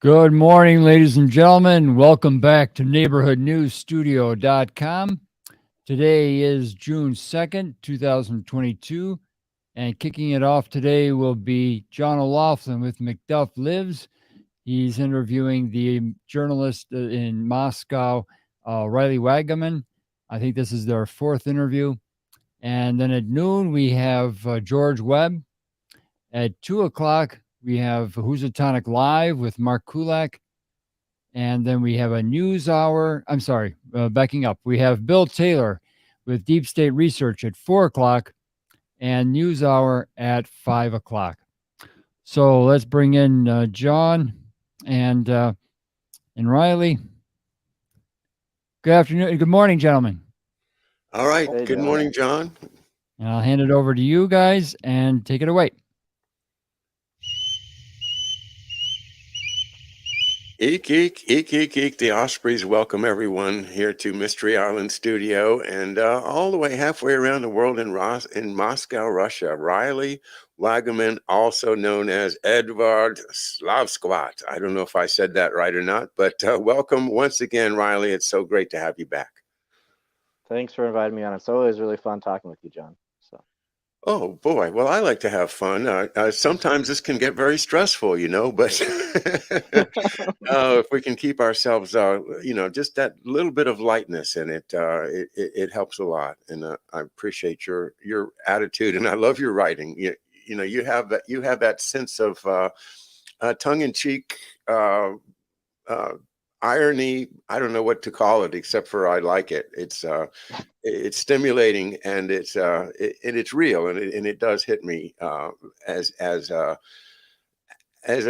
Good morning, ladies and gentlemen. Welcome back to neighborhoodnewsstudio.com. Today is June 2nd, 2022, and kicking it off today will be John O'Loughlin with McDuff Lives. He's interviewing the journalist in Moscow, Riley Waggaman. I think this is their fourth interview. And then at noon, we have George Webb. At 2 o'clock, we have Housatonic Live with Mark Kulak. And then we have a news hour. I'm sorry, backing up. We have Bill Taylor with Deep State Research at 4 o'clock and news hour at 5 o'clock. So let's bring in John and Riley. Good afternoon. Good morning, gentlemen. All right. Hey, Good John. morning, John. And I'll hand it over to you guys and take it away. Eek, eek, eek, eek, eek. The Ospreys welcome everyone here to Mystery Island Studio and all the way halfway around the world in Moscow, Russia. Riley Waggaman, also known as Edward Slavsquat. I don't know if I said that right or not, but welcome once again, Riley. It's so great to have you back. Thanks for inviting me on. It's always really fun talking with you, John. So, Oh boy, well, I like to have fun. Sometimes this can get very stressful, but if we can keep ourselves, just that little bit of lightness in it, it helps a lot. And I appreciate your attitude, and I love your writing. You have that sense of tongue in cheek. Irony, I don't know what to call it except for I like it. It's stimulating, and it's real, and it does hit me as a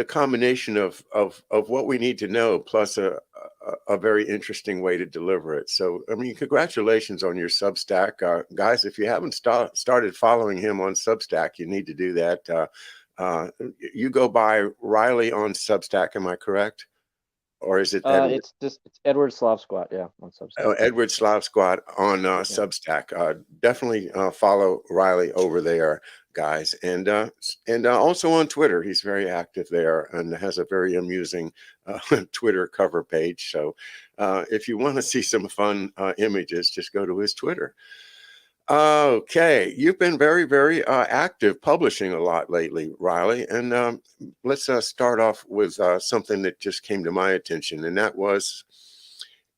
combination of what we need to know, plus a very interesting way to deliver it. So, I mean, congratulations on your Substack, guys. If you haven't started following him on Substack, you need to do that. You go by Riley on Substack, am I correct? Or is it Edward? it's Edward Slavsquat, yeah, on Substack. Oh, Edward Slavsquat on Substack. Definitely follow Riley over there, guys, and also on Twitter. He's very active there and has a very amusing Twitter cover page. So if you want to see some fun images, just go to his Twitter. Okay, you've been very, very active publishing a lot lately, Riley, and let's start off with something that just came to my attention, and that was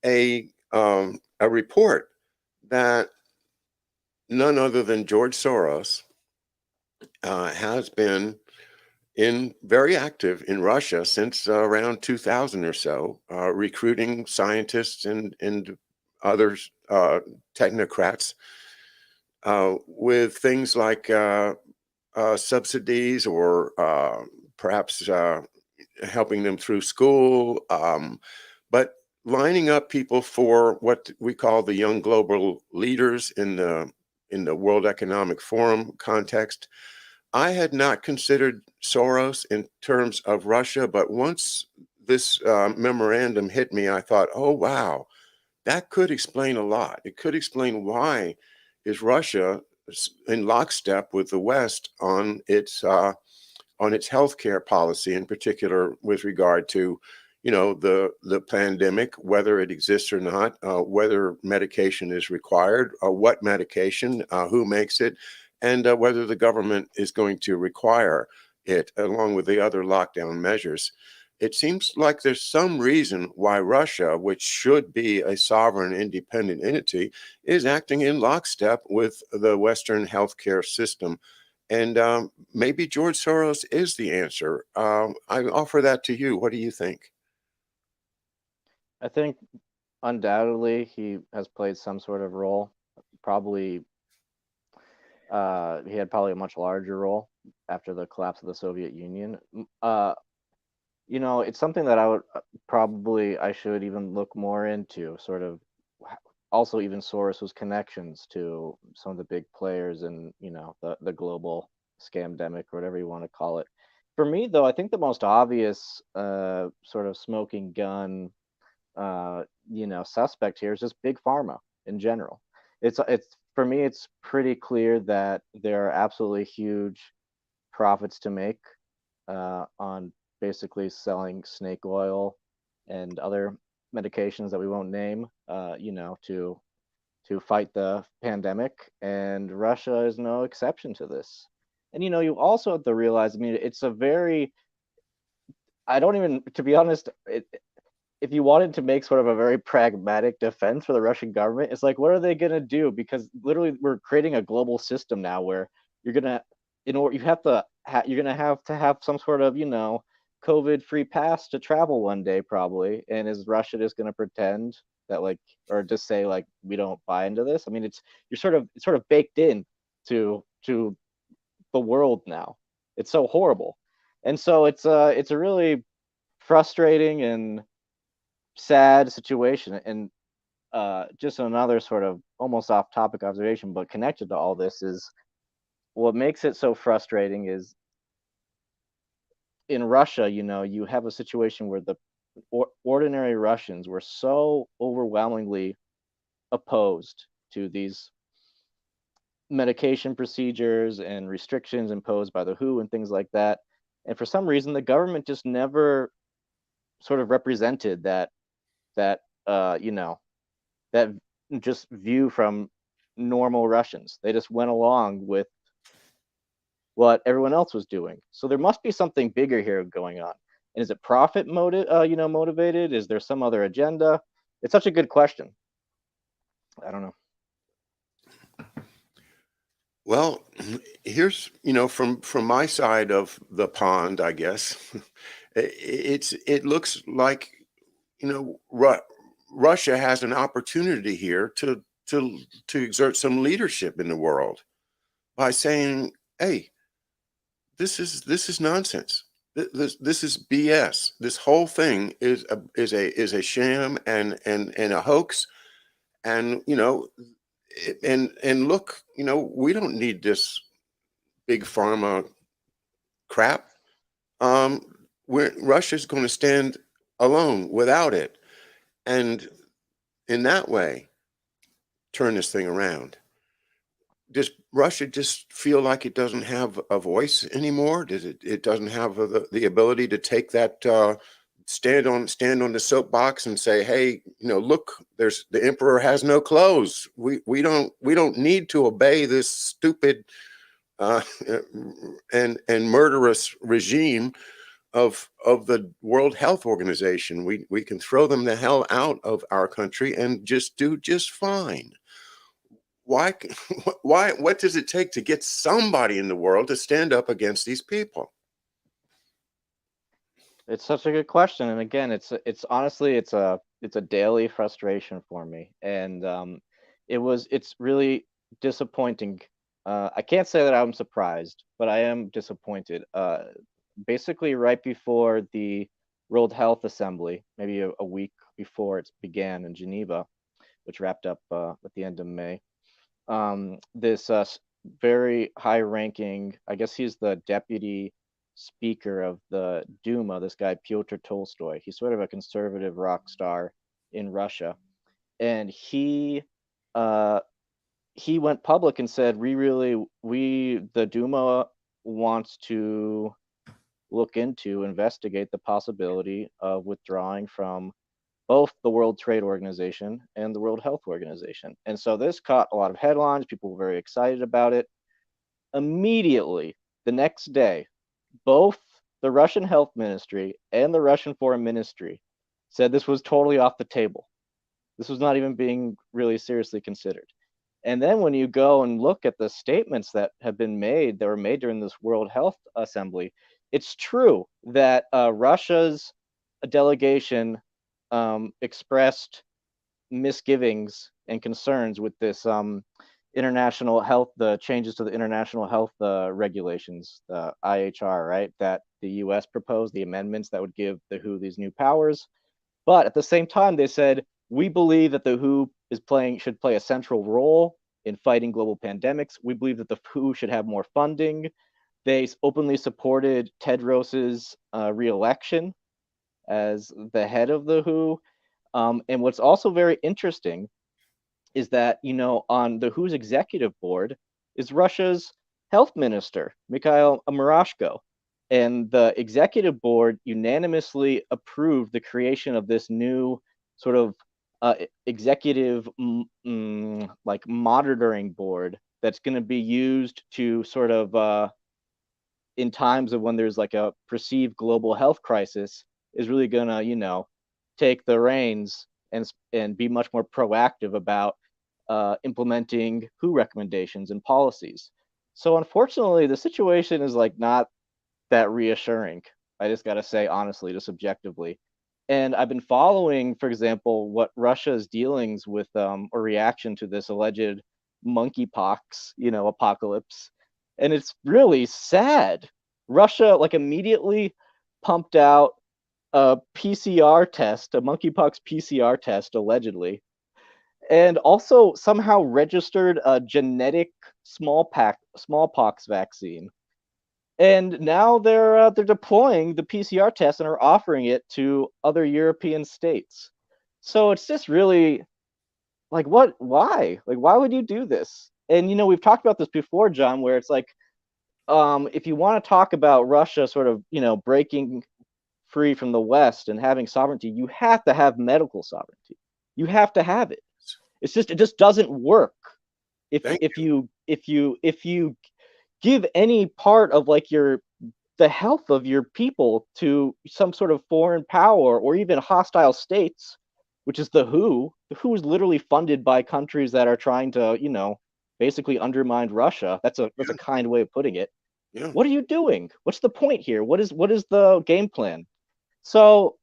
a report that none other than George Soros has been very active in Russia since around 2000 or so, recruiting scientists and other technocrats with things like subsidies or perhaps helping them through school, but lining up people for what we call the young global leaders in the World Economic Forum context. I had not considered Soros in terms of Russia, but once this memorandum hit me, I thought, oh, wow, that could explain a lot. It could explain why is Russia in lockstep with the West on its healthcare policy, in particular with regard to, the pandemic, whether it exists or not, whether medication is required, what medication, who makes it, and whether the government is going to require it, along with the other lockdown measures. It seems like there's some reason why Russia, which should be a sovereign, independent entity, is acting in lockstep with the Western healthcare system. And maybe George Soros is the answer. I offer that to you. What do you think? I think undoubtedly he has played some sort of role. Probably, he had probably a much larger role after the collapse of the Soviet Union. It's something that I should even look more into, sort of also even Soros's connections to some of the big players in, the global scamdemic or whatever you want to call it. For me, though, I think the most obvious sort of smoking gun, suspect here is just big pharma in general. It's for me, it's pretty clear that there are absolutely huge profits to make on basically selling snake oil and other medications that we won't name, to fight the pandemic, and Russia is no exception to this. And you also have to realize, I mean, it's a very, I don't even, to be honest, if you wanted to make sort of a very pragmatic defense for the Russian government, it's like, what are they going to do? Because literally, we're creating a global system now where you're gonna, you have to, you're gonna have to have some sort of, COVID-free pass to travel one day, probably. And is Russia just going to pretend that, like, or just say like, we don't buy into this? I mean, it's sort of baked in to the world now. It's so horrible, and so it's a really frustrating and sad situation. And just another sort of almost off topic observation, but connected to all this, is what makes it so frustrating is in Russia, you have a situation where the ordinary Russians were so overwhelmingly opposed to these medication procedures and restrictions imposed by the WHO and things like that. And for some reason, the government just never sort of represented that that just view from normal Russians. They just went along with what everyone else was doing. So there must be something bigger here going on. And is it profit motivated? Is there some other agenda? It's such a good question. I don't know. Well, here's, from my side of the pond, I guess, it looks like, Russia has an opportunity here to exert some leadership in the world by saying, hey, this is nonsense. This is BS. This whole thing is a sham and a hoax. And and look, we don't need this big pharma crap. Russia's going to stand alone without it, and in that way, turn this thing around. Does Russia just feel like it doesn't have a voice anymore? Does it doesn't have the ability to take that stand on the soapbox and say, hey, look, there's the emperor has no clothes. We don't need to obey this stupid and murderous regime of the World Health Organization. We can throw them the hell out of our country and just do just fine. Why what does it take to get somebody in the world to stand up against these people? It's such a good question, and again, it's honestly it's a daily frustration for me, and it's really disappointing. I can't say that I'm surprised, but I am disappointed. Basically, right before the World Health Assembly, maybe a week before it began in Geneva, which wrapped up at the end of May, this very high-ranking, I guess he's the deputy speaker of the Duma, this guy Pyotr Tolstoy. He's sort of a conservative rock star in Russia, and he went public and said, the Duma wants to investigate the possibility of withdrawing from both the World Trade Organization and the World Health Organization. And so this caught a lot of headlines. People were very excited about it. Immediately, the next day, both the Russian Health Ministry and the Russian Foreign Ministry said this was totally off the table. This was not even being really seriously considered. And then when you go and look at the statements that were made during this World Health Assembly, it's true that Russia's delegation expressed misgivings and concerns with this international health, the changes to the international health regulations, the IHR, right, that the US proposed, the amendments that would give the WHO these new powers. But at the same time, they said, we believe that the WHO should play a central role in fighting global pandemics. We believe that the WHO should have more funding. They openly supported Tedros's re-election as the head of the WHO. And what's also very interesting is that, on the WHO's executive board is Russia's health minister, Mikhail Murashko. And the executive board unanimously approved the creation of this new sort of executive like monitoring board that's going to be used to sort of in times of when there's like a perceived global health crisis, is really going to, you know, take the reins and be much more proactive about implementing WHO recommendations and policies. So unfortunately, the situation is like not that reassuring. I just got to say, honestly, just objectively. And I've been following, for example, what Russia's dealings with or reaction to this alleged monkeypox, you know, apocalypse. And it's really sad. Russia like immediately pumped out a PCR test, a monkeypox PCR test, allegedly, and also somehow registered a genetic smallpox vaccine. And now they're deploying the PCR test and are offering it to other European states. So it's just really like, what? Why? Like, why would you do this? And you know, we've talked about this before, John, where it's like, if you want to talk about Russia sort of, you know, breaking free from the West and having sovereignty, you have to have medical sovereignty. You have to have it. It just doesn't work if you give any part of like the health of your people to some sort of foreign power or even hostile states, which is the WHO. The WHO is literally funded by countries that are trying to, you know, basically undermine Russia. That's a kind way of putting it. Yeah. What are you doing? What's the point here? What is the game plan? So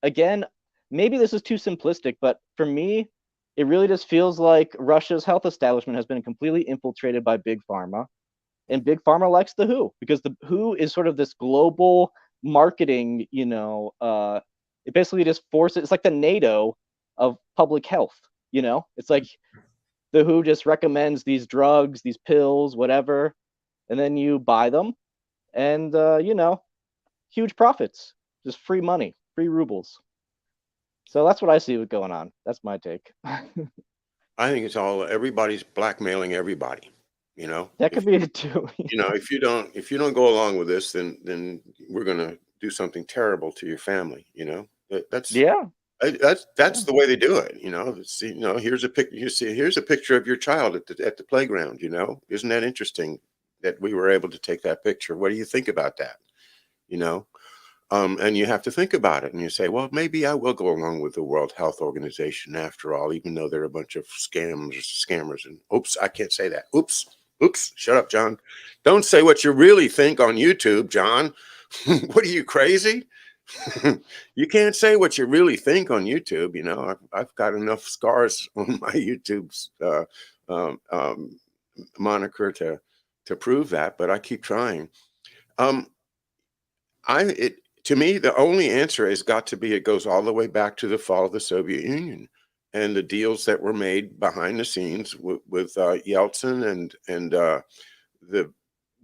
again, maybe this is too simplistic, but for me, it really just feels like Russia's health establishment has been completely infiltrated by big pharma, and big pharma likes the WHO because the WHO is sort of this global marketing, you know, it basically just forces, it's like the NATO of public health, you know, it's like the WHO just recommends these drugs, these pills, whatever, and then you buy them, and you know, huge profits, just free money, free rubles. So that's what I see going on. That's my take. I think it's all everybody's blackmailing everybody. You know, That could be it too. you know, if you don't go along with this, then we're gonna do something terrible to your family. You know, that's Yeah. that's the way they do it. You know, see, you know, here's a pic. You see, here's a picture of your child at the playground. You know, isn't that interesting that we were able to take that picture? What do you think about that? You know, and you have to think about it, and you say, well, maybe I will go along with the World Health Organization after all, even though they're a bunch of scammers. And oops, I can't say that. Oops, shut up, John. Don't say what you really think on YouTube, John. What are you, crazy? You can't say what you really think on YouTube. You know, I've got enough scars on my YouTube's moniker to prove that, but I keep trying. Um, to me, the only answer has got to be it goes all the way back to the fall of the Soviet Union and the deals that were made behind the scenes with Yeltsin and the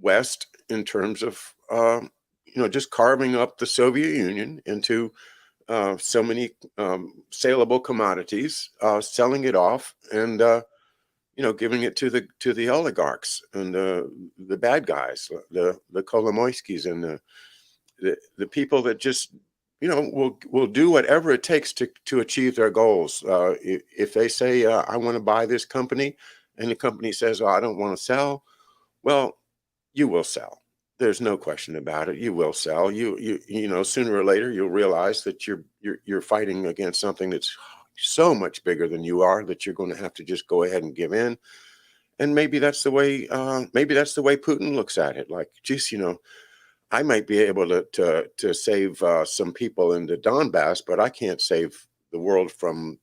West in terms of you know, just carving up the Soviet Union into so many saleable commodities, selling it off, and you know, giving it to the oligarchs and the bad guys, the Kolomoiskys and the people that just, you know, will do whatever it takes to achieve their goals. If they say I want to buy this company, and the company says, oh, I don't want to sell, well, you will sell. There's no question about it. You will sell. You know, sooner or later you'll realize that you're fighting against something that's so much bigger than you are that you're going to have to just go ahead and give in. And maybe that's the way Putin looks at it. Like, geez, you know, I might be able to save some people in the Donbass, but I can't save the world from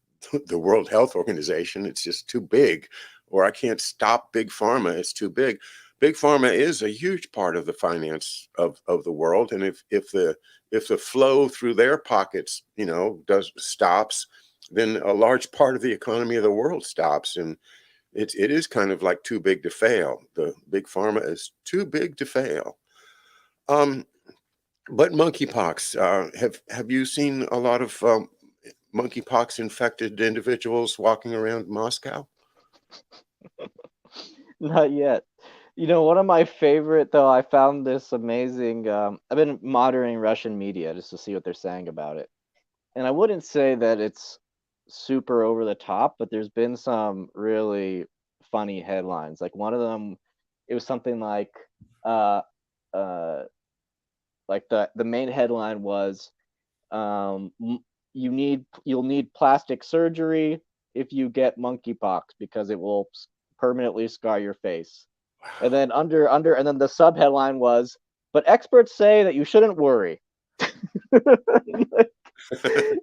the World Health Organization. It's just too big. Or I can't stop big pharma. It's too big. Big pharma is a huge part of the finance of the world, and if the flow through their pockets, you know, stops, then a large part of the economy of the world stops, and it is kind of like too big to fail. The big pharma is too big to fail. But monkeypox, have you seen a lot of monkeypox infected individuals walking around Moscow? Not yet. You know, one of my favorite though, I found this amazing. I've been monitoring Russian media just to see what they're saying about it, and I wouldn't say that it's super over the top, but there's been some really funny headlines. Like one of them, it was something uh, uh, like the main headline was, you'll need plastic surgery if you get monkeypox because it will permanently scar your face. And Wow. then and then the sub headline was, but experts say that you shouldn't worry.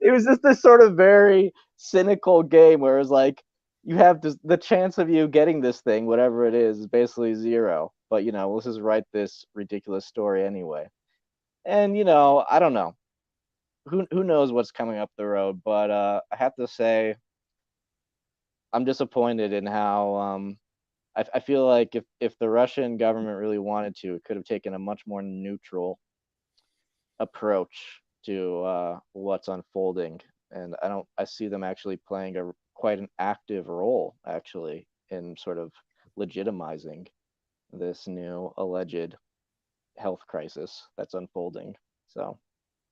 It was just this sort of very cynical game where it was like, you have the chance of you getting this thing, whatever it is basically zero. But let's just write this ridiculous story anyway. And I don't know. Who knows what's coming up the road? But I have to say, I'm disappointed in how I feel like if the Russian government really wanted to, it could have taken a much more neutral approach to what's unfolding. And I see them actually playing quite an active role actually in sort of legitimizing this new alleged health crisis that's unfolding. So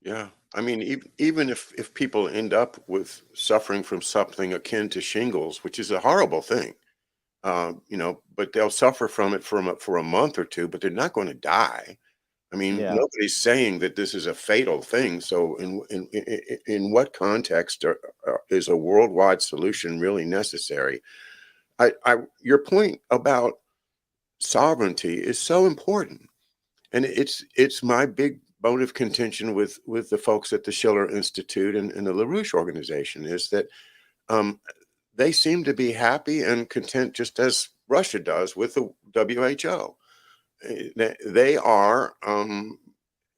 Yeah. I mean, even if people end up with suffering from something akin to shingles, which is a horrible thing, but they'll suffer from it for a month or two, but they're not going to die. I mean, yeah, nobody's saying that this is a fatal thing. So, in what context is a worldwide solution really necessary? Your point about sovereignty is so important, and it's my big bone of contention with the folks at the Schiller Institute and the LaRouche organization is that um, they seem to be happy and content, just as Russia does with the WHO. They are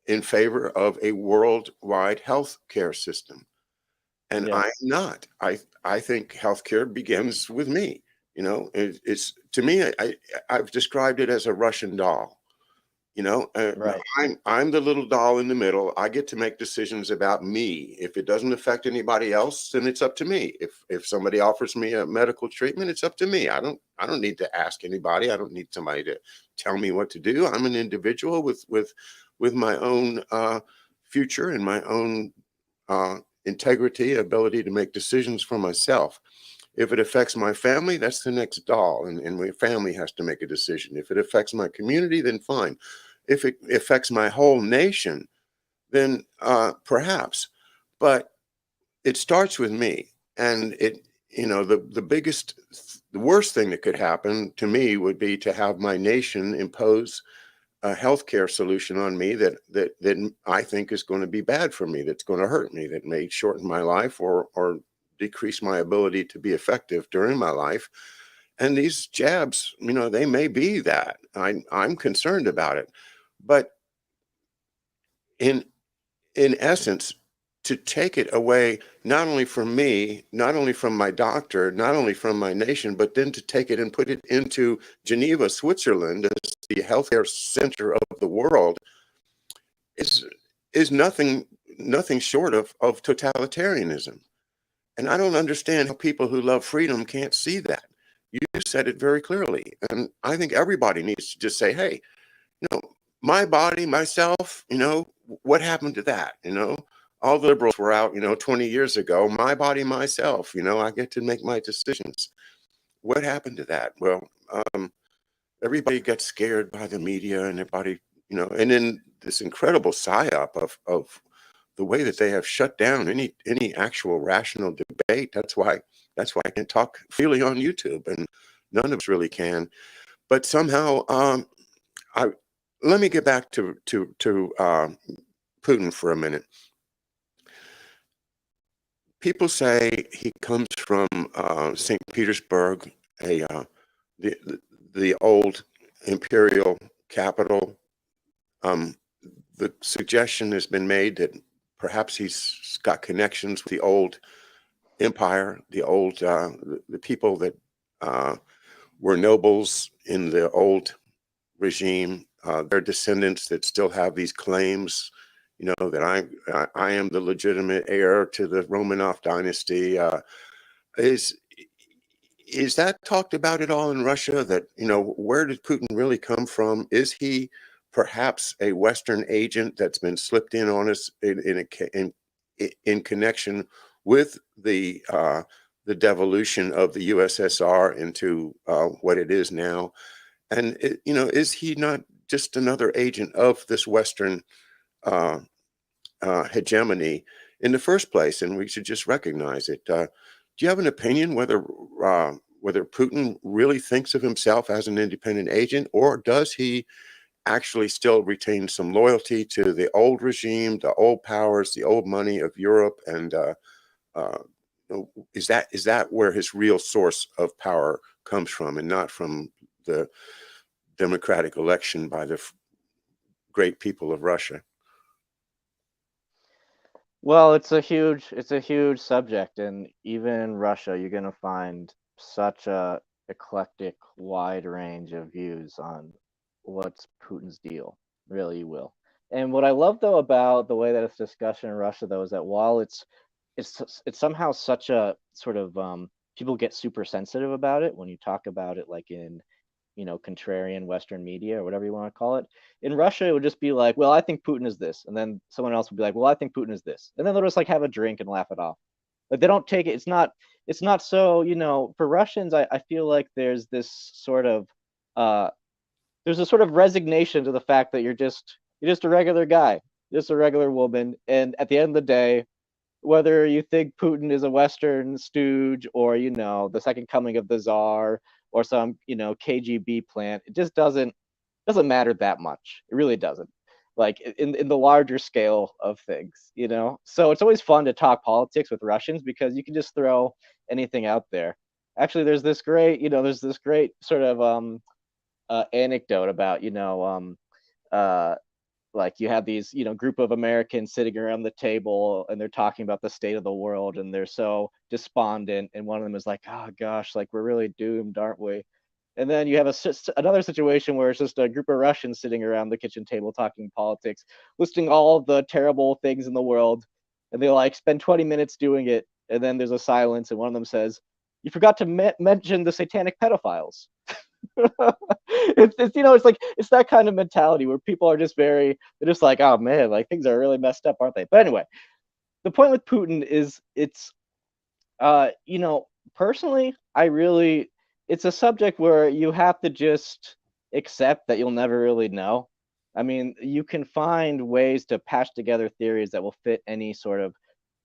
in favor of a worldwide health care system. And yeah, I'm not. I think healthcare begins with me. It's to me. I've described it as a Russian doll. right, I'm the little doll in the middle. I get to make decisions about me. If it doesn't affect anybody else, then it's up to me. If somebody offers me a medical treatment, it's up to me. I don't need to ask anybody. I don't need somebody to tell me what to do. I'm an individual with my own future and my own integrity, ability to make decisions for myself. If it affects my family, that's the next doll, and my family has to make a decision. If it affects my community, then fine. If it affects my whole nation, then perhaps. But it starts with me, and the worst thing that could happen to me would be to have my nation impose a healthcare solution on me that I think is going to be bad for me, that's going to hurt me, that may shorten my life or decrease my ability to be effective during my life. And these jabs, they may be that. I'm concerned about it. But in in essence, to take it away not only from me, not only from my doctor, not only from my nation, but then to take it and put it into Geneva, Switzerland, as the healthcare center of the world, is is nothing short of totalitarianism. And I don't understand how people who love freedom can't see that. You said it very clearly. And I think everybody needs to just say, hey, my body, myself, what happened to that? All the liberals were out, 20 years ago, my body, myself, I get to make my decisions. What happened to that? Well, everybody gets scared by the media and everybody, and then this incredible psyop of the way that they have shut down any actual rational debate. That's why I can talk freely on YouTube, and none of us really can. But somehow, I let me get back to Putin for a minute. People say he comes from St. Petersburg, a the old imperial capital. Um, the suggestion has been made that perhaps he's got connections with the old empire, the people that were nobles in the old regime. Their descendants that still have these claims, that I am the legitimate heir to the Romanov dynasty. Is Is that talked about at all in Russia? That, where did Putin really come from? Is he perhaps a Western agent that's been slipped in on us in connection with the devolution of the USSR into what it is now? And is he not just another agent of this Western uh, hegemony in the first place? And we should just recognize it. Do you have an opinion whether Putin really thinks of himself as an independent agent, or does he actually still retain some loyalty to the old regime, the old powers, the old money of Europe? And uh, is that where his real source of power comes from, and not from the democratic election by the great people of Russia? Well, it's a huge subject, and even in Russia, you're going to find such a eclectic, wide range of views on what's Putin's deal. Really, you will. And what I love though about the way that it's discussed in Russia, though, is that while it's somehow such a sort of people get super sensitive about it when you talk about it, like in contrarian Western media or whatever you want to call it. In Russia, it would just be like, well, I think Putin is this. And then someone else would be like, well, I think Putin is this. And then they'll just like have a drink and laugh it off. Like they don't take it. It's not so, for Russians, I feel like uh there's a sort of resignation to the fact that you're just a regular guy, just a regular woman. And at the end of the day, whether you think Putin is a Western stooge or, the second coming of the Tsar or some, KGB plant, it just doesn't matter that much. It really doesn't. Like in the larger scale of things. So it's always fun to talk politics with Russians because you can just throw anything out there. Actually, there's this great sort of anecdote about, uh, like you have these group of Americans sitting around the table and they're talking about the state of the world and they're so despondent, and one of them is like, oh gosh, like we're really doomed, aren't we? And then you have another situation where it's just a group of Russians sitting around the kitchen table talking politics, listing all of the terrible things in the world, and they like spend 20 minutes doing it, and then there's a silence and one of them says, you forgot to mention the satanic pedophiles. It's like it's that kind of mentality where people are they're just like, oh man, like things are really messed up, aren't they? But anyway, the point with Putin is uh you know personally, it's a subject where you have to just accept that you'll never really know. I mean, you can find ways to patch together theories that will fit any sort of,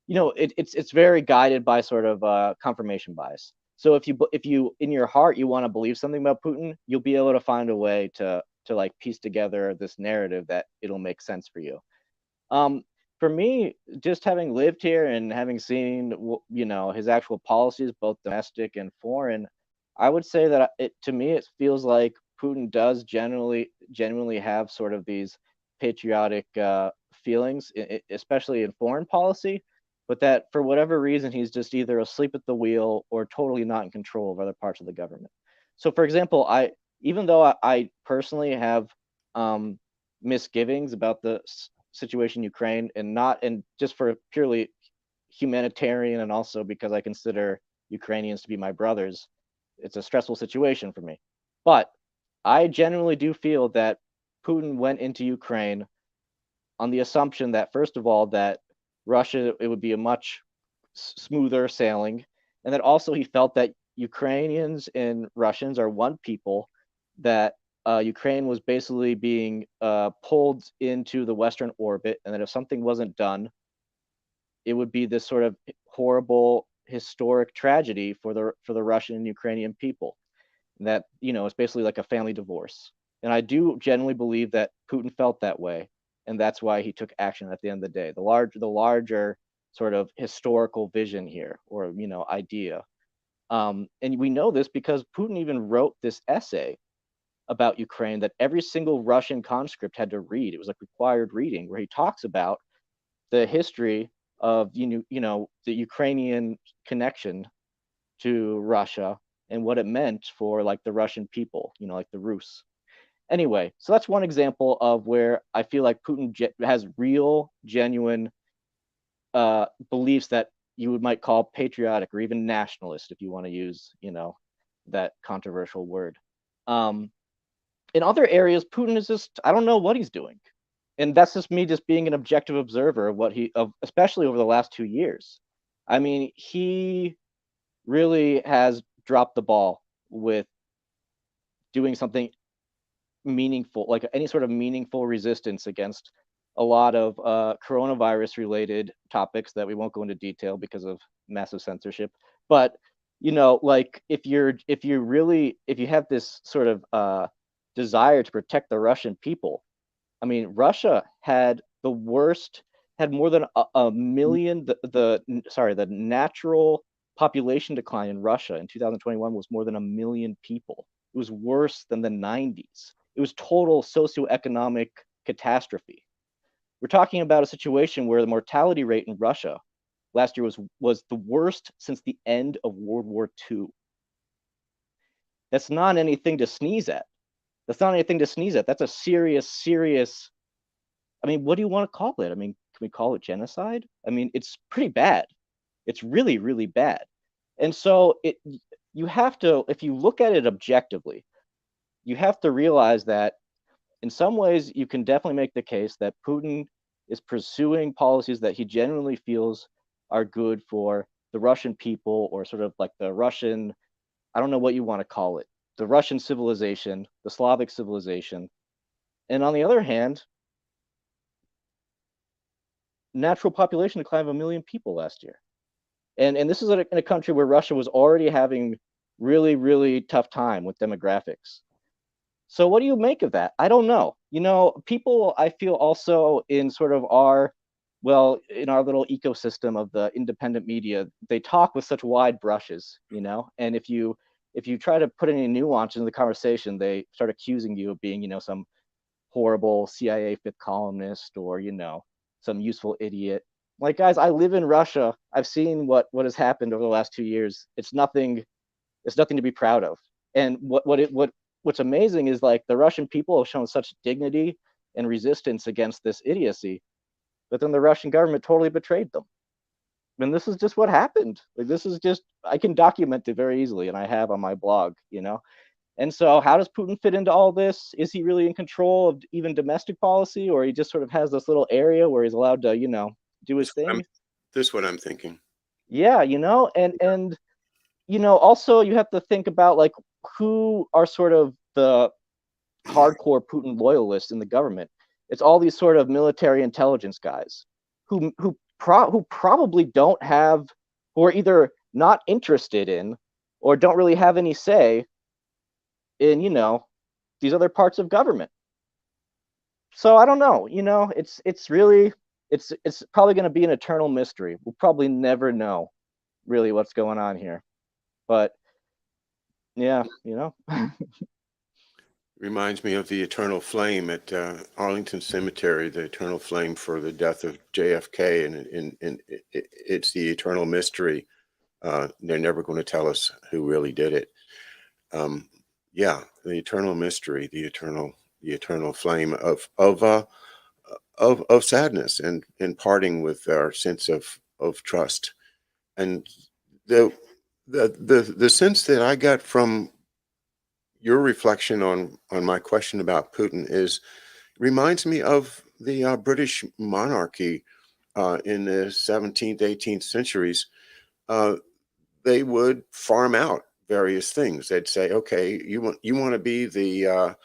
it's very guided by sort of confirmation bias. So if you in your heart you want to believe something about Putin, you'll be able to find a way to like piece together this narrative that it'll make sense for you. Um, for me, just having lived here and having seen his actual policies, both domestic and foreign, I would say that to me it feels like Putin does genuinely have sort of these patriotic feelings, especially in foreign policy, but that for whatever reason he's just either asleep at the wheel or totally not in control of other parts of the government. So, for example, even though I personally have um, misgivings about the situation in Ukraine, and just for purely humanitarian, and also because I consider Ukrainians to be my brothers, it's a stressful situation for me. But I genuinely do feel that Putin went into Ukraine on the assumption that, first of all, that Russia, it would be a much smoother sailing, and that also he felt that Ukrainians and Russians are one people, that Ukraine was basically being pulled into the Western orbit, and that if something wasn't done, it would be this sort of horrible historic tragedy for the Russian and Ukrainian people. And that it's basically like a family divorce. And I do genuinely believe that Putin felt that way, and that's why he took action at the end of the day. The larger sort of historical vision here, or idea. And we know this because Putin even wrote this essay about Ukraine that every single Russian conscript had to read. It was like required reading, where he talks about the history of the Ukrainian connection to Russia and what it meant for like the Russian people, like the Rus. Anyway, so that's one example of where I feel like Putin has real, genuine beliefs that you might call patriotic or even nationalist, if you want to use, that controversial word. In other areas, Putin is just, I don't know what he's doing. And that's just me just being an objective observer of especially over the last 2 years. I mean, he really has dropped the ball with doing something meaningful, like any sort of meaningful resistance against a lot of coronavirus related topics that we won't go into detail because of massive censorship. But like if you have this sort of desire to protect the Russian people, I mean, Russia had more than a million. The natural population decline in Russia in 2021 was more than 1 million people. It was worse than the 90s. It was total socioeconomic catastrophe. We're talking about a situation where the mortality rate in Russia last year was the worst since the end of World War II. That's not anything to sneeze at. That's a serious. I mean, what do you want to call it? I mean, can we call it genocide? I mean, it's pretty bad. It's really, really bad. And so you have to, if you look at it objectively, you have to realize that in some ways you can definitely make the case that Putin is pursuing policies that he genuinely feels are good for the Russian people, or sort of like the Russian, I don't know what you want to call it, the Russian civilization, the Slavic civilization. And on the other hand, natural population decline of 1 million people last year. And this is in a country where Russia was already having really, really tough time with demographics. So what do you make of that? I don't know. People, I feel, also in sort of in our little ecosystem of the independent media, they talk with such wide brushes, and if you try to put any nuance into the conversation, they start accusing you of being, some horrible CIA fifth columnist, or, some useful idiot. Like, guys, I live in Russia. I've seen what has happened over the last 2 years. It's nothing to be proud of. And what's amazing is, like, the Russian people have shown such dignity and resistance against this idiocy, but then the Russian government totally betrayed them. And this is just what happened. Like, I can document it very easily, and I have on my blog, And so how does Putin fit into all this? Is he really in control of even domestic policy, or he just sort of has this little area where he's allowed to, do his thing? This is what I'm thinking. Yeah, and also you have to think about, like, who are sort of the hardcore Putin loyalists in the government. It's all these sort of military intelligence guys who probably don't have, who are either not interested in or don't really have any say in, these other parts of government. So I don't know, it's really, it's probably going to be an eternal mystery. We'll probably never know really what's going on here. But yeah, Reminds me of the eternal flame at Arlington Cemetery, the eternal flame for the death of JFK, and it's the eternal mystery. They're never going to tell us who really did it. Yeah, the eternal mystery, the eternal flame of sadness and parting with our sense of trust. And the sense that I got from your reflection on my question about Putin reminds me of the British monarchy in the 17th, 18th centuries. They would farm out various things. They'd say, okay, you want to be the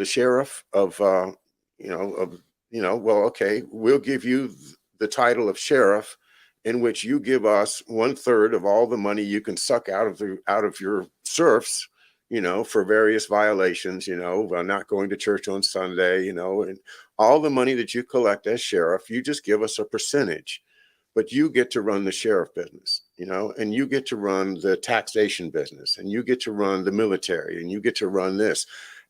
sheriff of well, okay, we'll give you the title of sheriff, in which you give us 1/3 of all the money you can suck out of your serfs, for various violations, not going to church on Sunday, and all the money that you collect as sheriff, you just give us a percentage, but you get to run the sheriff business, and you get to run the taxation business, and you get to run the military, and you get to run this.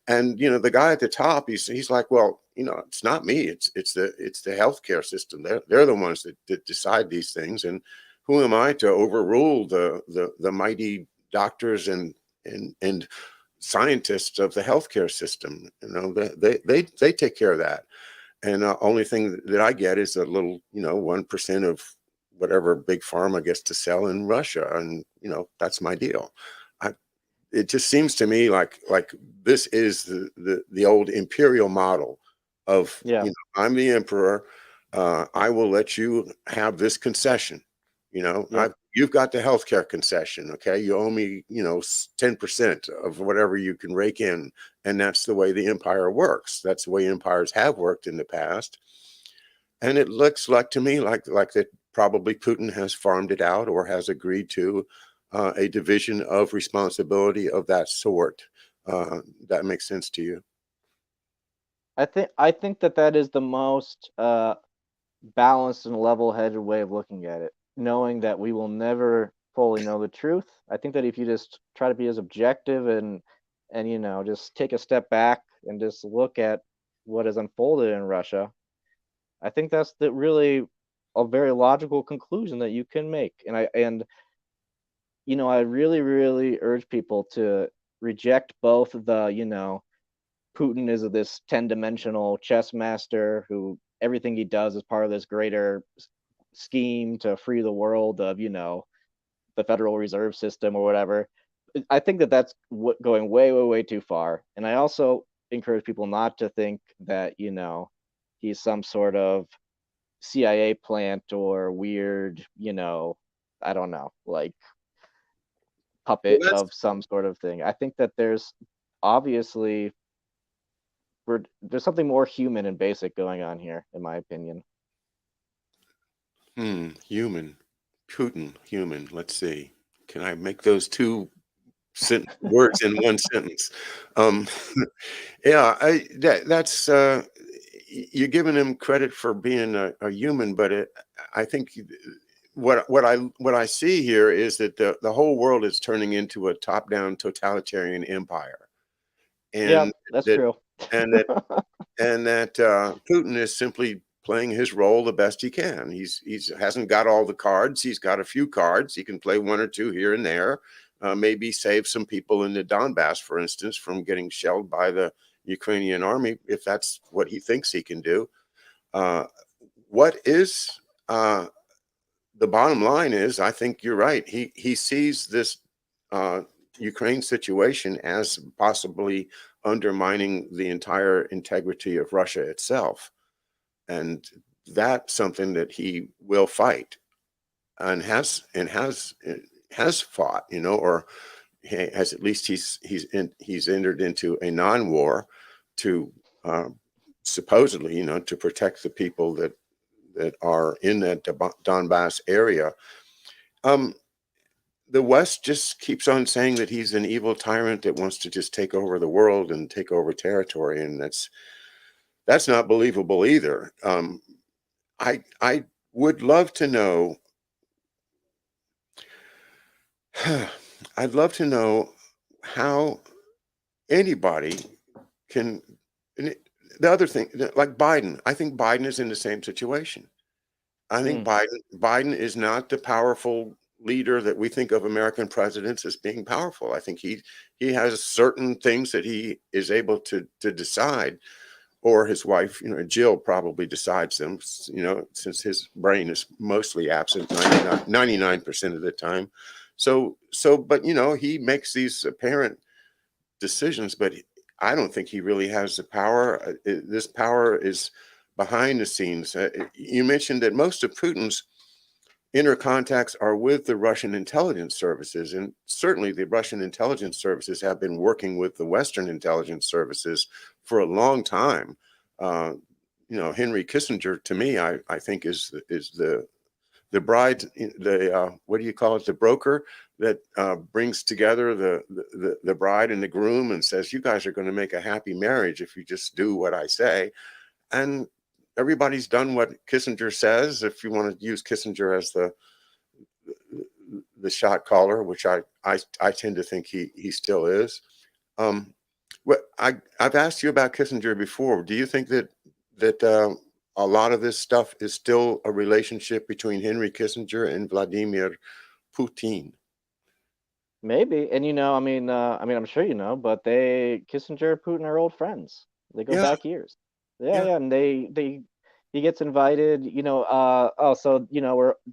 And, the guy at the top, he's like, well, it's not me. It's the healthcare system. They're the ones that decide these things. And who am I to overrule the mighty doctors and scientists of the healthcare system? They take care of that. And only thing that I get is a little, 1% of whatever big pharma gets to sell in Russia. And, that's my deal. it just seems to me like this is the old imperial model of, Yeah. I'm the emperor. I will let you have this concession. Yep. You've got the healthcare concession. Okay, you owe me 10% of whatever you can rake in, and that's the way the empire works. That's the way empires have worked in the past. And it looks like to me like that probably Putin has farmed it out or has agreed to a division of responsibility of that sort. That makes sense to you? I think that is the most balanced and level-headed way of looking at it, knowing that we will never fully know the truth. I think that if you just try to be as objective and just take a step back and just look at what has unfolded in Russia, I think that's the really a very logical conclusion that you can make. And I really, really urge people to reject both Putin is this 10-dimensional chess master who everything he does is part of this greater scheme to free the world of, the Federal Reserve System or whatever. I think that that's going way, way, way too far. And I also encourage people not to think that, he's some sort of CIA plant or weird, I don't know, like Well, puppet that's of some sort of thing. I think that there's obviously there's something more human and basic going on here, in my opinion. human. Putin, human. Let's see. Can I make those two words in one sentence? Um, yeah, that's you're giving him credit for being a human, but I think what I see here is that the whole world is turning into a top-down totalitarian empire, and Yep, that's that true. and that and that Putin is simply playing his role the best he can. He's hasn't got all the cards. He's got a few cards. He can play one or two here and there. Maybe save some people in the Donbass, for instance, from getting shelled by the Ukrainian army, if that's what he thinks he can do. Uh, what is the bottom line is, I think you're right. He sees this uh, Ukraine situation as possibly undermining the entire integrity of Russia itself, and that's something that he will fight and has fought, or has, at least he's entered into a non-war to supposedly, to protect the people that are in that Donbass area. Um, the West just keeps on saying that he's an evil tyrant that wants to just take over the world and take over territory, and that's not believable either. I would love to know. I'd love to know how anybody can. The other thing, like Biden, I think Biden is in the same situation. I think Mm, Biden is not the powerful leader that we think of American presidents as being powerful. I think he has certain things that he is able to decide, or his wife, Jill, probably decides them, since his brain is mostly absent 99% of the time. But he makes these apparent decisions, but I don't think he really has the power. This power is behind the scenes. You mentioned that most of Putin's inner contacts are with the Russian intelligence services, and certainly the Russian intelligence services have been working with the Western intelligence services for a long time. Uh, Henry Kissinger, to me, I think is the bride, the what do you call it, the broker that brings together the bride and the groom and says, you guys are going to make a happy marriage if you just do what I say. And everybody's done what Kissinger says, if you want to use Kissinger as the shot caller, which I tend to think he still is. What I've asked you about Kissinger before. Do you think that a lot of this stuff is still a relationship between Henry Kissinger and Vladimir Putin? maybe. And I mean, I'm sure but Kissinger and Putin are old friends. They go Yeah, back years. Yeah, yeah. yeah, and he gets invited. So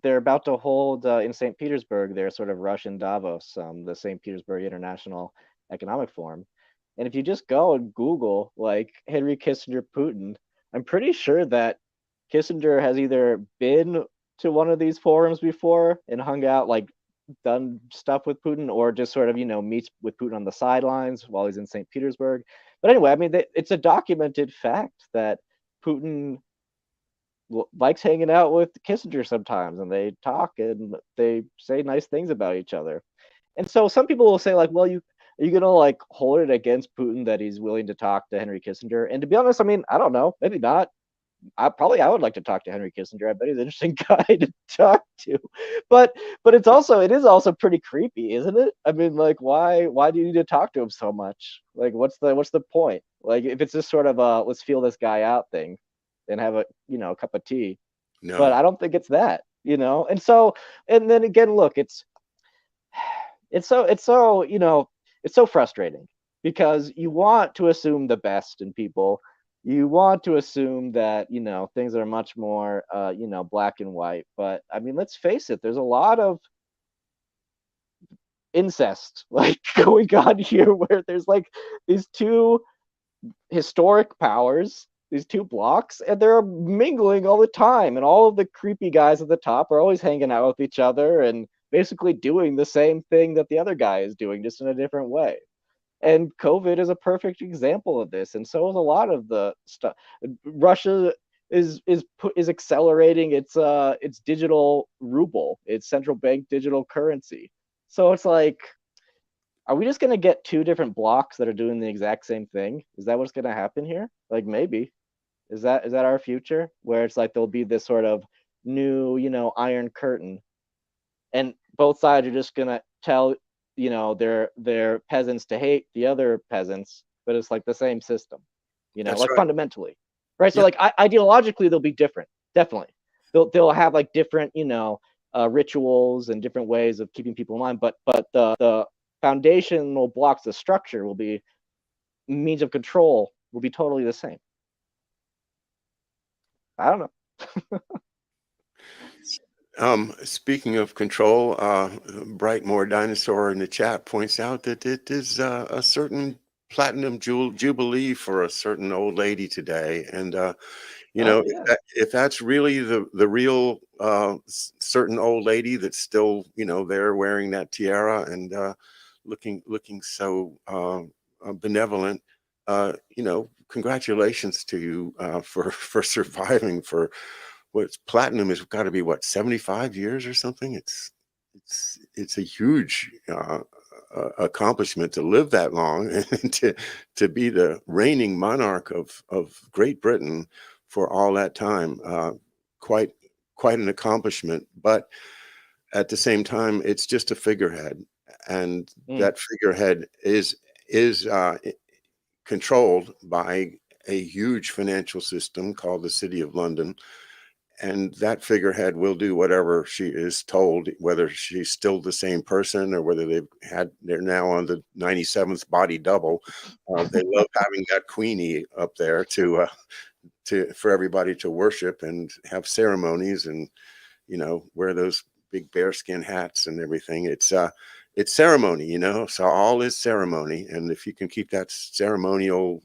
they're about to hold in St. Petersburg their sort of Russian Davos, the St. Petersburg International economic form. And if you just go and Google like Henry Kissinger Putin, I'm pretty sure that Kissinger has either been to one of these forums before and hung out, like done stuff with Putin, or just sort of, meets with Putin on the sidelines while he's in St. Petersburg. But anyway, I mean, it's a documented fact that Putin likes hanging out with Kissinger sometimes, and they talk and they say nice things about each other. And so some people will say, like, well, are you gonna like hold it against Putin that he's willing to talk to Henry Kissinger? And to be honest, I mean, I don't know, maybe not. I would like to talk to Henry Kissinger. I bet he's an interesting guy to talk to. But it is also pretty creepy, isn't it? I mean, like, why do you need to talk to him so much? Like, what's the point? Like, if it's just sort of a let's feel this guy out thing, and have a a cup of tea. No. But I don't think it's that, And so, and then again, look, it's so frustrating because you want to assume the best in people. You want to assume that, things are much more, black and white. But I mean, let's face it, there's a lot of incest like going on here where there's like these two historic powers, these two blocks, and they're mingling all the time. And all of the creepy guys at the top are always hanging out with each other and basically doing the same thing that the other guy is doing, just in a different way. And COVID is a perfect example of this, and so is a lot of the stuff. Russia is accelerating its digital ruble, its central bank digital currency. So it's like, are we just going to get two different blocks that are doing the exact same thing? Is that what's going to happen here? Like, maybe. Is that our future, where it's like there'll be this sort of new, iron curtain, and both sides are just going to tell their peasants to hate the other peasants, but it's like the same system, That's like right. fundamentally, right? So Yep. like ideologically they'll be different, definitely. They'll have like different rituals and different ways of keeping people in line, but the foundational blocks, the structure will be, means of control will be totally the same. I don't know. Speaking of control, Brightmore Dinosaur in the chat points out that it is a certain platinum jubilee for a certain old lady today, and Oh yeah. if that's really the real certain old lady that's still there wearing that tiara and looking so benevolent, congratulations to you for surviving for. What's platinum has got to be 75 years or something. It's a huge accomplishment to live that long and to be the reigning monarch of Great Britain for all that time. Quite an accomplishment, but at the same time, it's just a figurehead, and that figurehead is controlled by a huge financial system called the City of London. And that figurehead will do whatever she is told, whether she's still the same person or whether they're now on the 97th body double. They love having that queenie up there for everybody to worship and have ceremonies and, wear those big bearskin hats and everything. It's ceremony, so all is ceremony. And if you can keep that ceremonial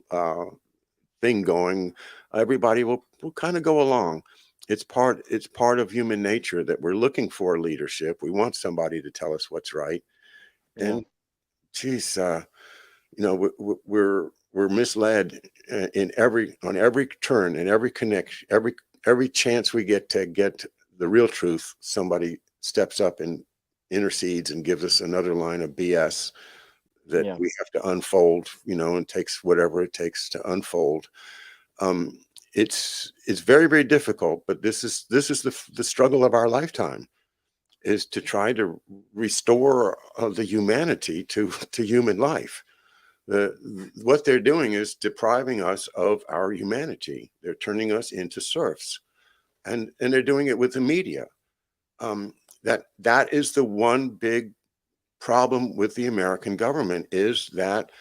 thing going, everybody will kind of go along. It's part of human nature that we're looking for leadership. We want somebody to tell us what's right. Yeah. And geez, we're misled on every turn and every connection, every chance we get to get the real truth. Somebody steps up and intercedes and gives us another line of BS that we have to unfold, and takes whatever it takes to unfold. It's very, very difficult, but this is the struggle of our lifetime, is to try to restore the humanity to human life. What they're doing is depriving us of our humanity. They're turning us into serfs, and they're doing it with the media. That is the one big problem with the American government, is that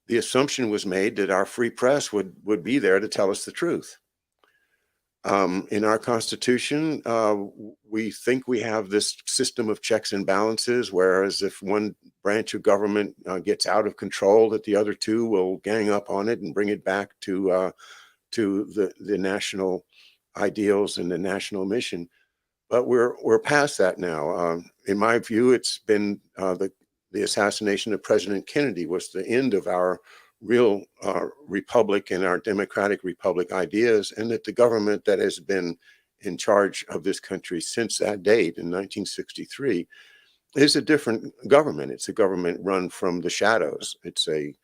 the assumption was made that our free press would be there to tell us the truth. In our Constitution, we think we have this system of checks and balances, whereas if one branch of government gets out of control, that the other two will gang up on it and bring it back to the national ideals and the national mission. But we're past that now. In my view, it's been the assassination of President Kennedy was the end of our real republic and our democratic republic ideas, and that the government that has been in charge of this country since that date in 1963 is a different government. It's a government run from the shadows. It's a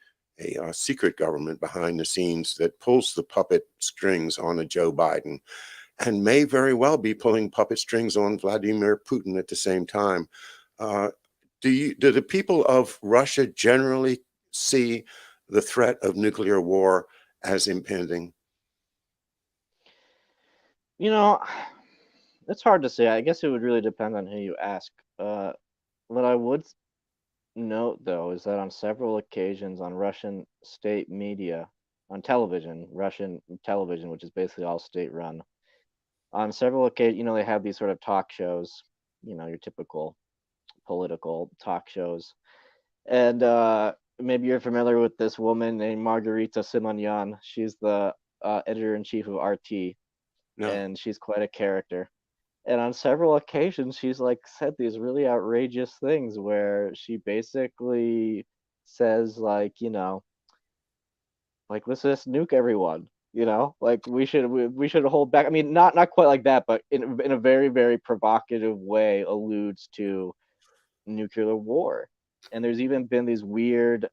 secret government behind the scenes that pulls the puppet strings on a Joe Biden and may very well be pulling puppet strings on Vladimir Putin at the same time. Do the people of Russia generally see the threat of nuclear war as impending? You know, it's hard to say. I guess it would really depend on who you ask. What I would note, though, is that on several occasions on Russian state media, on television, Russian television, which is basically all state-run, on several occasions, they have these sort of talk shows, your typical political talk shows. And maybe you're familiar with this woman named Margarita Simonyan. She's the editor-in-chief of RT, No. and she's quite a character. And on several occasions, she's like said these really outrageous things where she basically says like, like let's just nuke everyone, like we should hold back. I mean, not quite like that, but in a very, very provocative way alludes to nuclear war. And there's even been these weird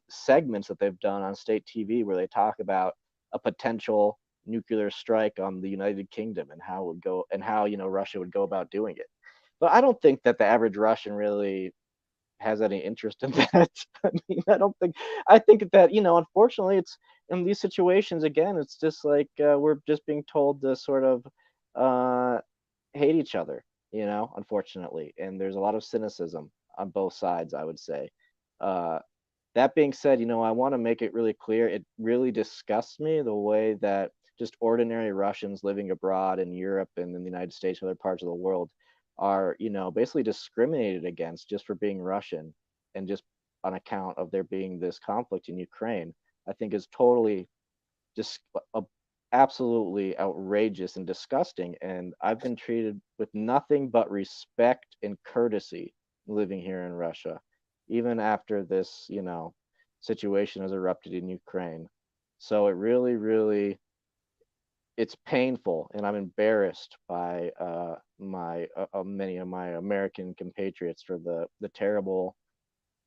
segments that they've done on state TV where they talk about a potential nuclear strike on the United Kingdom and how it would go and how Russia would go about doing it. But I don't think that the average Russian really has any interest in that. I mean, I think that unfortunately, it's in these situations again. It's just like we're just being told to sort of hate each other, unfortunately, and there's a lot of cynicism on both sides, I would say. That being said, I want to make it really clear. It really disgusts me the way that just ordinary Russians living abroad in Europe and in the United States, other parts of the world, are, basically discriminated against just for being Russian and just on account of there being this conflict in Ukraine. I think is totally just absolutely outrageous and disgusting. And I've been treated with nothing but respect and courtesy living here in Russia, even after this, situation has erupted in Ukraine. So it really, really, it's painful, and I'm embarrassed by many of my American compatriots for the terrible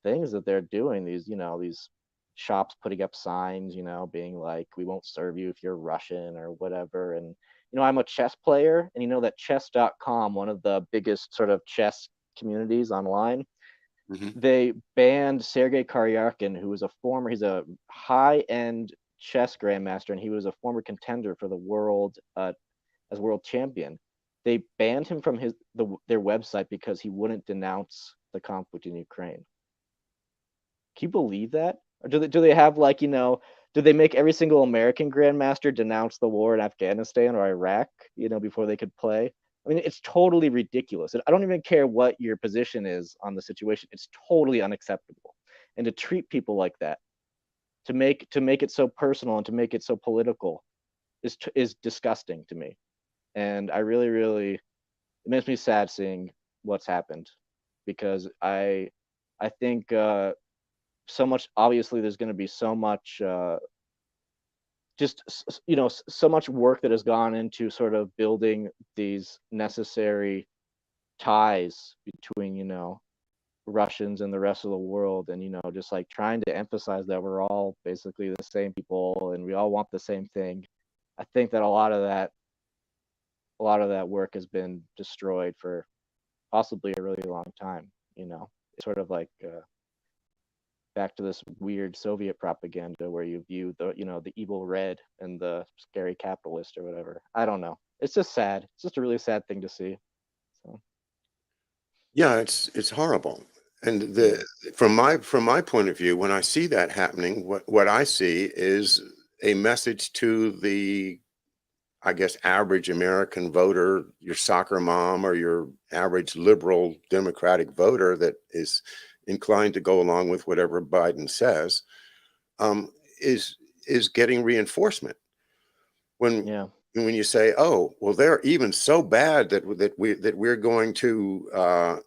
things that they're doing. These shops putting up signs, being like, we won't serve you if you're Russian or whatever. And I'm a chess player, and that chess.com, one of the biggest sort of chess communities online, they banned Sergei Karyarkin, who was he's a high-end chess grandmaster, and he was a former contender for the world as world champion. They banned him from their website because he wouldn't denounce the conflict in Ukraine. Can you believe that? Or do they have like, do they make every single American grandmaster denounce the war in Afghanistan or Iraq, before they could play? I mean, it's totally ridiculous. I don't even care what your position is on the situation. It's totally unacceptable. And to treat people like that, to make it so personal and to make it so political is disgusting to me. And I really, really, it makes me sad seeing what's happened, because I think so much, obviously there's going to be so much so much work that has gone into sort of building these necessary ties between Russians and the rest of the world, and just like trying to emphasize that we're all basically the same people and we all want the same thing. I think that a lot of that work has been destroyed for possibly a really long time. It's sort of like back to this weird Soviet propaganda where you view the evil red and the scary capitalist or whatever. I don't know. It's just sad. It's just a really sad thing to see. So. Yeah, it's horrible. And from my point of view, when I see that happening, what I see is a message to the I guess, average American voter, your soccer mom or your average liberal Democratic voter that is inclined to go along with whatever Biden says, um, is getting reinforcement. When Yeah. when you say, "Oh, well, they're even so bad that we're going to uh,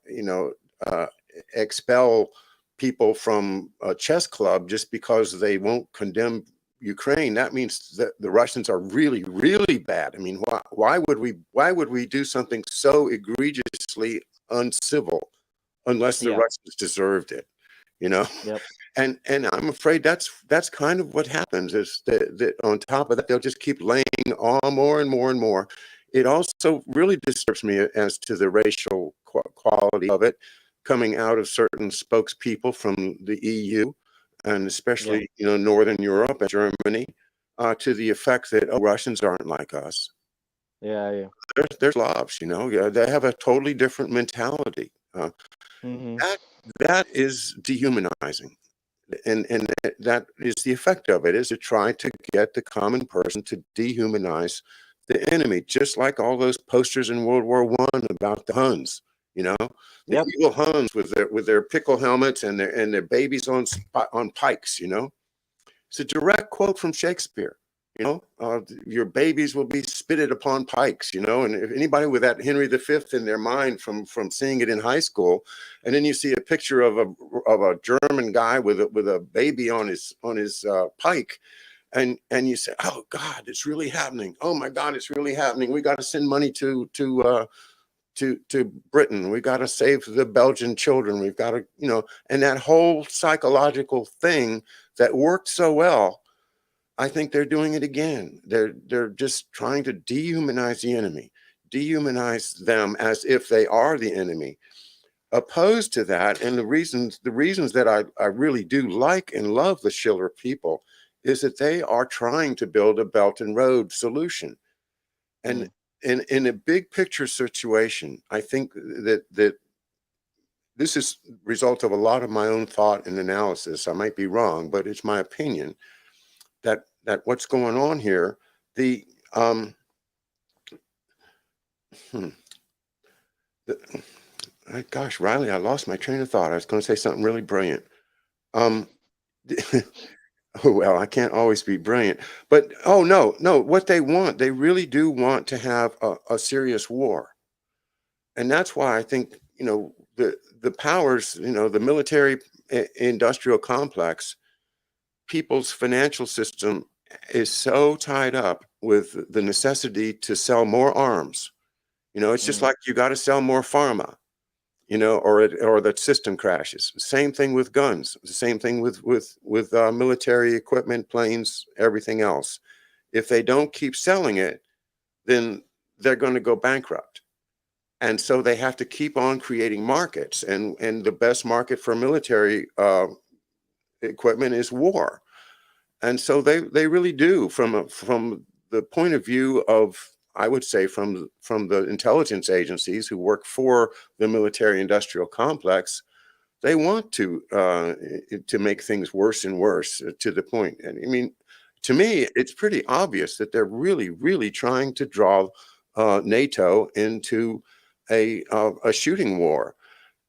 expel people from a chess club just because they won't condemn Ukraine," that means that the Russians are really, really bad. I mean, why would we do something so egregiously uncivil unless the Yeah. Russians deserved it? You know, Yep. and I'm afraid that's kind of what happens is that on top of that they'll just keep laying on more and more and more. It also really disturbs me as to the racial quality of it coming out of certain spokespeople from the EU and Yeah. especially Northern Europe and Germany to the effect that, oh, Russians aren't like us. Yeah. Yeah. There's Slavs, yeah, they have a totally different mentality. Hmm. That is dehumanizing. And that is the effect of it, is to try to get the common person to dehumanize the enemy, just like all those posters in World War I about the Huns, the Yep. evil Huns with their pickle helmets and their babies on pikes. It's a direct quote from Shakespeare. Your babies will be spitted upon pikes. And if anybody with that Henry V in their mind from seeing it in high school, and then you see a picture of a German guy with a baby on his pike, and you say, "Oh God, it's really happening! Oh my God, it's really happening! We got to send money to Britain. We got to save the Belgian children. We've got to, and that whole psychological thing that worked so well." I think they're doing it again. They're just trying to dehumanize the enemy, dehumanize them as if they are the enemy. Opposed to that, and the reasons that I really do like and love the Schiller people is that they are trying to build a Belt and Road solution. And Mm. in a big picture situation, I think that this is a result of a lot of my own thought and analysis. I might be wrong, but it's my opinion that what's going on here, the hmm, the, gosh, Riley, I lost my train of thought. I was going to say something really brilliant. Um, oh well, I can't always be brilliant, but oh no, what they really do want to have a serious war, and that's why I think the powers, the military industrial complex, people's financial system is so tied up with the necessity to sell more arms. It's just Mm. like you got to sell more pharma, or the system crashes. Same thing with guns. The same thing with military equipment, planes, everything else. If they don't keep selling it, then they're going to go bankrupt. And so they have to keep on creating markets. And the best market for military equipment is war. And so they really do, from the point of view of, I would say, from the intelligence agencies who work for the military industrial complex, they want to make things worse and worse, to the point. And I mean, to me, it's pretty obvious that they're really, really trying to draw NATO into a shooting war.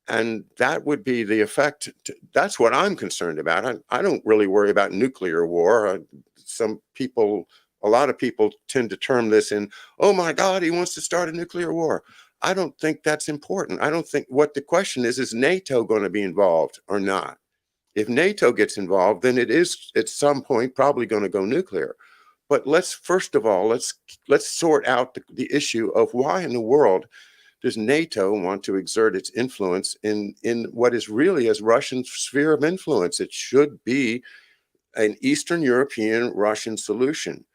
And that would be the effect. That's what I'm concerned about. I don't really worry about nuclear war. A lot of people tend to term this in, "Oh my God, he wants to start a nuclear war." I don't think that's important. I don't think, what the question is NATO going to be involved or not? If NATO gets involved, then it is at some point probably going to go nuclear. But first of all, let's sort out the issue of why in the world does NATO want to exert its influence in what is really a Russian sphere of influence? It should be an Eastern European Russian solution.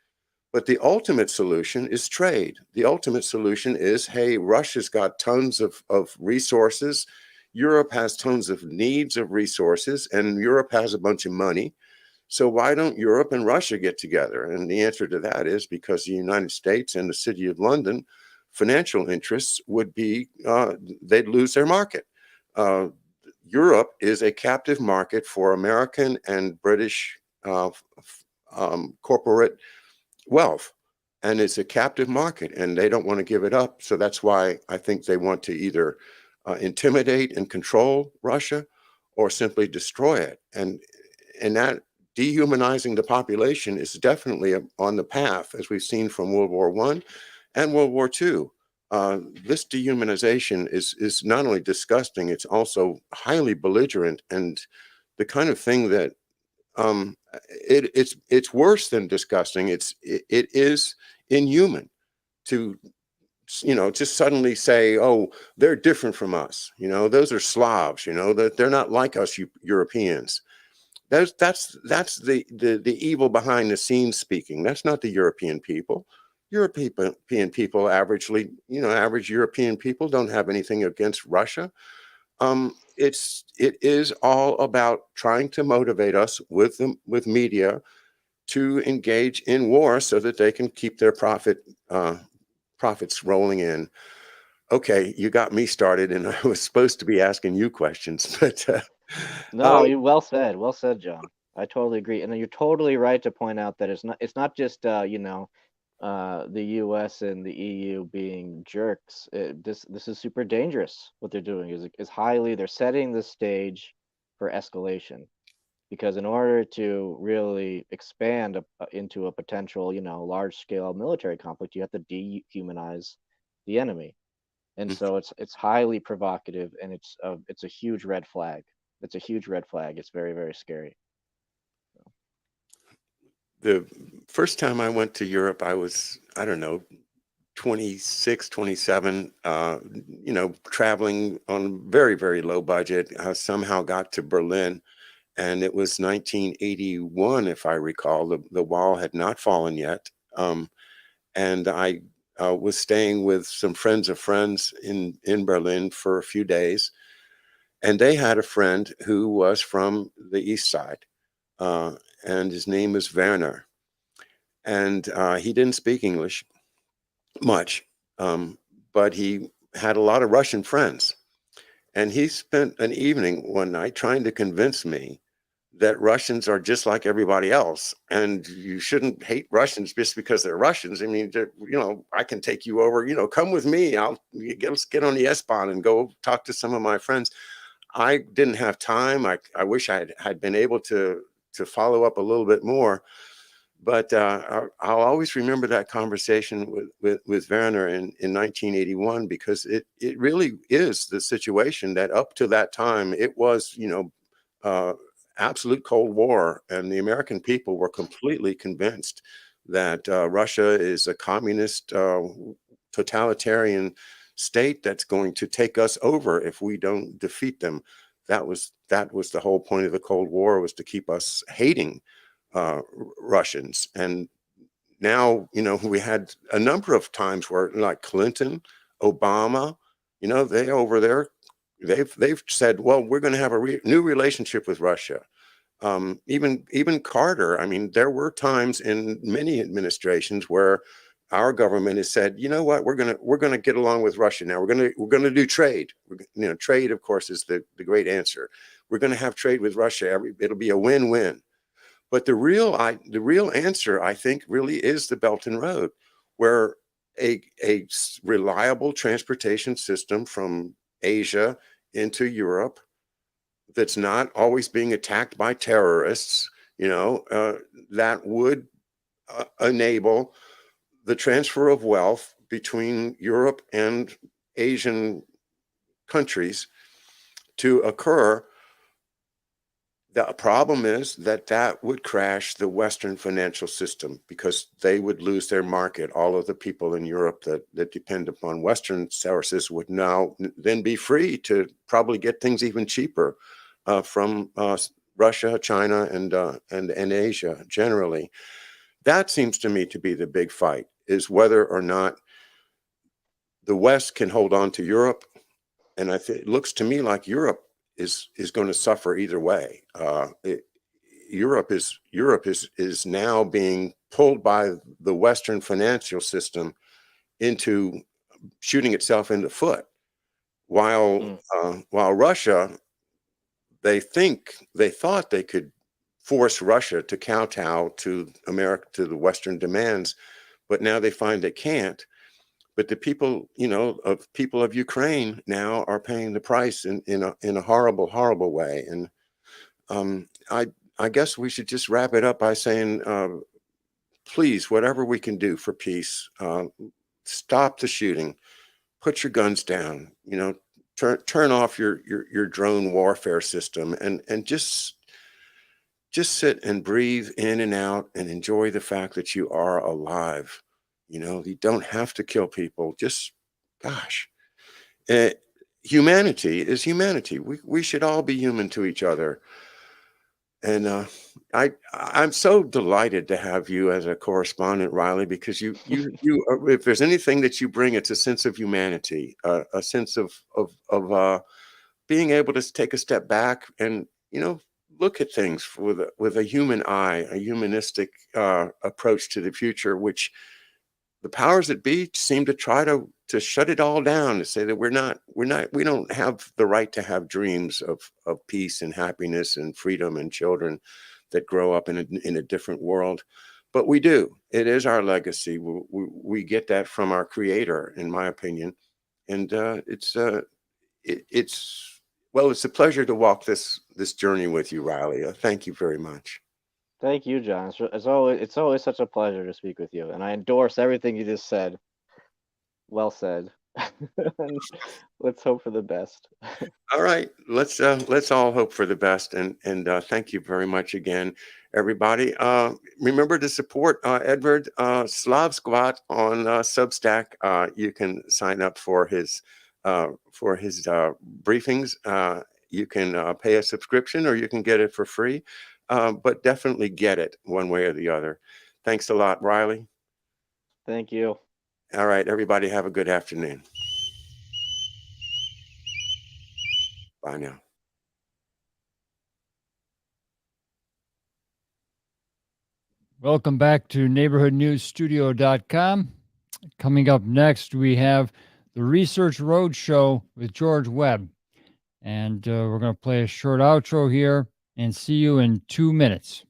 But the ultimate solution is trade. The ultimate solution is, hey, Russia's got tons of resources. Europe has tons of needs of resources, and Europe has a bunch of money. So why don't Europe and Russia get together? And the answer to that is because the United States and the City of London financial interests would be, they'd lose their market. Uh, Europe is a captive market for American and British corporate wealth. and it's a captive market, and they don't want to give it up. So that's why I think they want to either intimidate and control Russia, or simply destroy it. And that dehumanizing the population is definitely on the path, as we've seen from World War I and World War II. This dehumanization is not only disgusting, it's also highly belligerent, and the kind of thing that it's worse than disgusting. It is inhuman to just suddenly say, oh, they're different from us. Those are Slavs. That they're not like us, Europeans. That's the evil behind the scenes speaking. That's not the European people. European people average European people don't have anything against Russia. It is all about trying to motivate us with media to engage in war so that they can keep their profits rolling in. Okay, you got me started, and I was supposed to be asking you questions, but No, you well said, John. I totally agree, and you're totally right to point out that it's not just the U.S. and the EU being jerks. This is super dangerous. What they're doing is they're setting the stage for escalation, because in order to really expand into a potential large scale military conflict, you have to dehumanize the enemy. And so it's highly provocative, and it's a huge red flag. It's a huge red flag. It's very, very scary. the first time I went to Europe, I was, I don't know, 26, 27, traveling on very, very low budget. I somehow got to Berlin, and it was 1981, if I recall. The wall had not fallen yet. And I was staying with some friends of friends in Berlin for a few days. And they had a friend who was from the East Side, and his name was Werner. And he didn't speak English much, but he had a lot of Russian friends. And he spent an evening one night trying to convince me that Russians are just like everybody else, and you shouldn't hate Russians just because they're Russians. I mean, I can take you over, come with me. Let's get on the S-Bahn and go talk to some of my friends. I didn't have time. I wish I had been able to follow up a little bit more, but I'll always remember that conversation with Werner in 1981, because it really is the situation that up to that time, it was, absolute Cold War, and the American people were completely convinced that Russia is a communist, totalitarian state that's going to take us over if we don't defeat them. That was the whole point of the Cold War, was to keep us hating Russians. And now, we had a number of times where, like Clinton, Obama, they over there, they've said, well, we're going to have a new relationship with Russia. Even Carter. I mean, there were times in many administrations where our government has said, you know what, we're gonna get along with Russia now. We're gonna do trade. Trade, of course, is the great answer. We're gonna have trade with Russia. It'll be a win-win. But the real answer, I think, really is the Belt and Road, where a reliable transportation system from Asia into Europe that's not always being attacked by terrorists, that would enable the transfer of wealth between Europe and Asian countries to occur. The problem is that would crash the Western financial system, because they would lose their market. All of the people in Europe that depend upon Western sources would now then be free to probably get things even cheaper from Russia, China, and Asia generally. That seems to me to be the big fight, is whether or not the West can hold on to Europe. And it looks to me like Europe is going to suffer either way. Europe is now being pulled by the Western financial system into shooting itself in the foot, while Russia, they thought they could force Russia to kowtow to America, to the Western demands, but now they find they can't. But the people, people of Ukraine now are paying the price in a horrible, horrible way. And I guess we should just wrap it up by saying, please, whatever we can do for peace, stop the shooting, put your guns down, turn off your drone warfare system, and just sit and breathe in and out and enjoy the fact that you are alive. You don't have to kill people. Just, gosh, humanity is humanity. We should all be human to each other. And I'm so delighted to have you as a correspondent, Riley, because you if there's anything that you bring, it's a sense of humanity, a sense of being able to take a step back and look at things with a human eye, a humanistic approach to the future, which the powers that be seem to try to shut it all down, to say that we don't have the right to have dreams of peace and happiness and freedom and children that grow up in a different world. But we do. It is our legacy. We get that from our creator, in my opinion. And it's a pleasure to walk this journey with you, Riley. Thank you very much. Thank you, John. It's always such a pleasure to speak with you, and I endorse everything you just said. Well said. And let's hope for the best. All right, let's all hope for the best, and thank you very much again, everybody. Remember to support Edward Slavskvat on Substack. You can sign up for his briefings. You can pay a subscription, or you can get it for free. But definitely get it one way or the other. Thanks a lot, Riley. Thank you. All right, everybody, have a good afternoon. Bye now. Welcome back to neighborhoodnewsstudio.com. Coming up next, we have the Research Roadshow with George Webb. And we're going to play a short outro here and see you in 2 minutes.